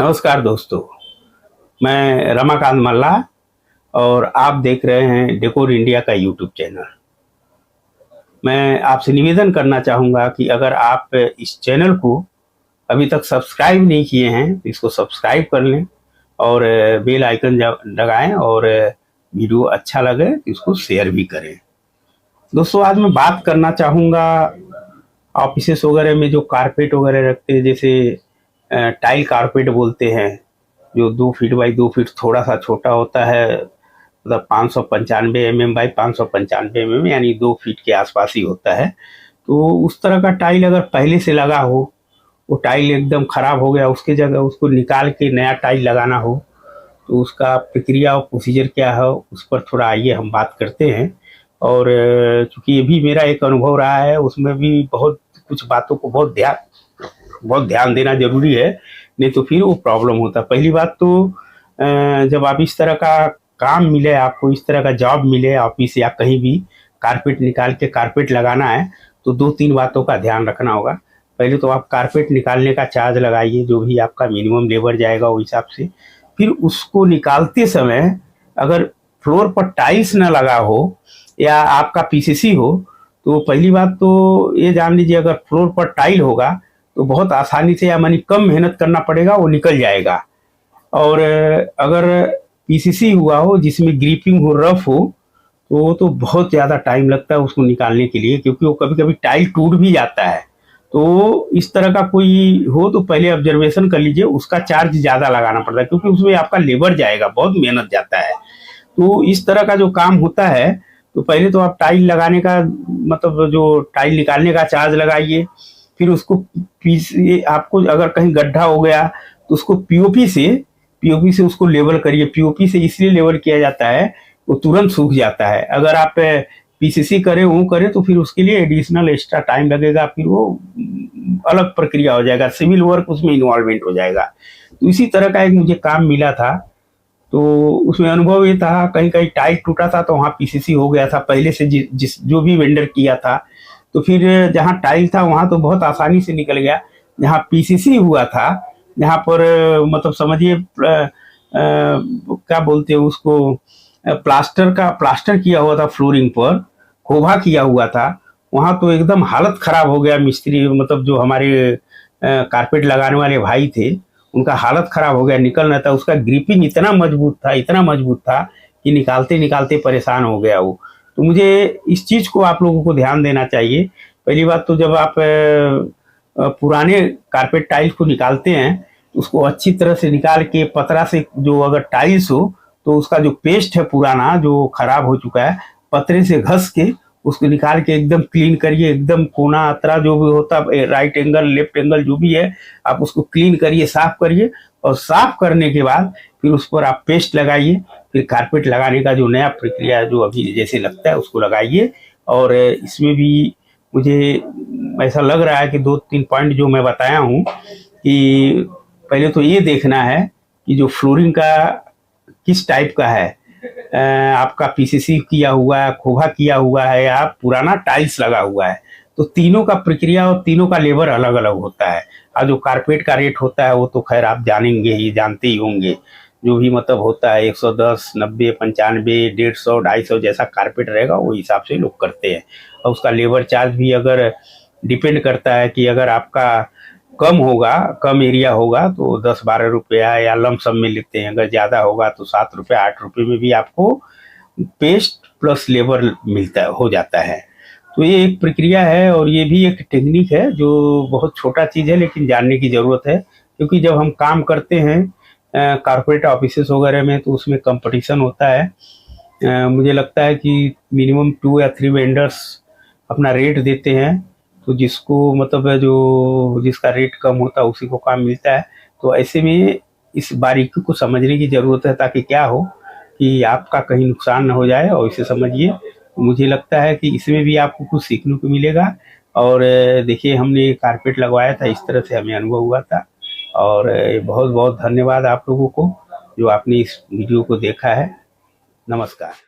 नमस्कार दोस्तों, मैं रमाकांत मल्ला और आप देख रहे हैं डेकोर इंडिया का यूट्यूब चैनल। मैं आपसे निवेदन करना चाहूँगा कि अगर आप इस चैनल को अभी तक सब्सक्राइब नहीं किए हैं तो इसको सब्सक्राइब कर लें और बेल आइकन दबाएं और वीडियो अच्छा लगे तो इसको शेयर भी करें। दोस्तों, आज मैं बात करना चाहूँगा ऑफिसेस वगैरह में जो कारपेट वगैरह रखते हैं, जैसे टाइल कारपेट बोलते हैं, जो 2 फीट बाई 2 फीट थोड़ा सा छोटा होता है, मतलब 595 mm बाई 595 mm, यानी 2 फीट के आसपास ही होता है। तो उस तरह का टाइल अगर पहले से लगा हो, वो टाइल एकदम खराब हो गया, उसके जगह उसको निकाल के नया टाइल लगाना हो, तो उसका प्रक्रिया और प्रोसीजर क्या है उस पर थोड़ा आइए हम बात करते हैं। और चूँकि ये भी मेरा एक अनुभव रहा है, उसमें भी बहुत कुछ बातों को बहुत ध्यान देना जरूरी है, नहीं तो फिर वो प्रॉब्लम होता है। पहली बात तो जब आप इस तरह का काम मिले, आपको इस तरह का जॉब मिले ऑफिस या कहीं भी, कारपेट निकाल के कारपेट लगाना है, तो 2-3 बातों का ध्यान रखना होगा। पहले तो आप कारपेट निकालने का चार्ज लगाइए, जो भी आपका मिनिमम लेबर जाएगा वो हिसाब से। फिर उसको निकालते समय अगर फ्लोर पर टाइल्स ना लगा हो या आपका पीसीसी हो, तो पहली बात तो ये जान लीजिए, अगर फ्लोर पर टाइल होगा तो बहुत आसानी से, या मानी कम मेहनत करना पड़ेगा, वो निकल जाएगा। और अगर पीसीसी हुआ हो जिसमें ग्रिपिंग हो, रफ हो, तो वो तो बहुत ज़्यादा टाइम लगता है उसको निकालने के लिए, क्योंकि वो कभी कभी टाइल टूट भी जाता है। तो इस तरह का कोई हो तो पहले ऑब्जर्वेशन कर लीजिए, उसका चार्ज ज़्यादा लगाना पड़ता है, क्योंकि उसमें आपका लेबर जाएगा, बहुत मेहनत जाता है। तो इस तरह का जो काम होता है, तो पहले तो आप टाइल लगाने का, मतलब जो टाइल निकालने का चार्ज लगाइए। फिर उसको आपको अगर कहीं गड्ढा हो गया तो उसको पीओपी से उसको लेवल करिए। पीओपी से इसलिए लेवल किया जाता है, वो तुरंत सूख जाता है। अगर आप पीसीसी करें वो करें तो फिर उसके लिए एडिशनल एक्स्ट्रा टाइम लगेगा, फिर वो अलग प्रक्रिया हो जाएगा, सिविल वर्क उसमें इन्वॉल्वमेंट हो जाएगा। तो इसी तरह का एक मुझे काम मिला था, तो उसमें अनुभव ये था, कहीं कहीं टाइल टूटा था तो वहाँ पीसीसी हो गया था पहले से, जो भी वेंडर किया था। तो फिर जहाँ टाइल था वहाँ तो बहुत आसानी से निकल गया। जहाँ पीसीसी हुआ था, जहाँ पर मतलब समझिए क्या बोलते हैं उसको, प्लास्टर किया हुआ था, फ्लोरिंग पर खोभा किया हुआ था, वहाँ तो एकदम हालत खराब हो गया। मिस्त्री, मतलब जो हमारे कारपेट लगाने वाले भाई थे, उनका हालत खराब हो गया, निकल रहा था। उसका ग्रिपिंग इतना मजबूत था कि निकालते निकालते परेशान हो गया वो। तो मुझे इस चीज़ को आप लोगों को ध्यान देना चाहिए। पहली बात तो जब आप पुराने कारपेट टाइल्स को निकालते हैं, उसको अच्छी तरह से निकाल के पतरा से, जो अगर टाइल्स हो तो उसका जो पेस्ट है पुराना जो खराब हो चुका है, पतरे से घस के उसको निकाल के एकदम क्लीन करिए। एकदम कोना अतरा जो भी होता है, राइट एंगल लेफ्ट एंगल जो भी है, आप उसको क्लीन करिए, साफ करिए। और साफ करने के बाद फिर उस पर आप पेस्ट लगाइए। फिर कारपेट लगाने का जो नया प्रक्रिया जो अभी जैसे लगता है उसको लगाइए। और इसमें भी मुझे ऐसा लग रहा है कि 2-3 पॉइंट जो मैं बताया हूँ, कि पहले तो ये देखना है कि जो फ्लोरिंग का किस टाइप का है, आपका पीसीसी किया हुआ है, खोखा किया हुआ है, या पुराना टाइल्स लगा हुआ है। तो तीनों का प्रक्रिया और तीनों का लेबर अलग अलग होता है। और जो कारपेट का रेट होता है वो तो खैर आप जानते ही होंगे, जो भी मतलब होता है 110, 90, 95, 150, 250 जैसा कारपेट रहेगा वो हिसाब से लोग करते हैं। और उसका लेबर चार्ज भी अगर डिपेंड करता है कि अगर आपका कम एरिया होगा तो 10-12 रुपया या लमसम में लेते हैं, अगर ज़्यादा होगा तो 7 रुपये 8 रुपये में भी आपको पेस्ट प्लस लेबर हो जाता है। तो ये एक प्रक्रिया है और ये भी एक टेक्निक है जो बहुत छोटा चीज़ है, लेकिन जानने की ज़रूरत है। क्योंकि जब हम काम करते हैं कारपोरेट ऑफिसेस वगैरह में, तो उसमें कंपटीशन होता है। मुझे लगता है कि मिनिमम 2 या 3 वेंडर्स अपना रेट देते हैं, तो जिसको मतलब जो जिसका रेट कम होता है उसी को काम मिलता है। तो ऐसे में इस बारीकी को समझने की ज़रूरत है, ताकि क्या हो कि आपका कहीं नुकसान न हो जाए, और इसे समझिए। मुझे लगता है कि इसमें भी आपको कुछ सीखने को मिलेगा। और देखिए, हमने कारपेट लगवाया था, इस तरह से हमें अनुभव हुआ था। और बहुत बहुत धन्यवाद आप लोगों को जो आपने इस वीडियो को देखा है। नमस्कार।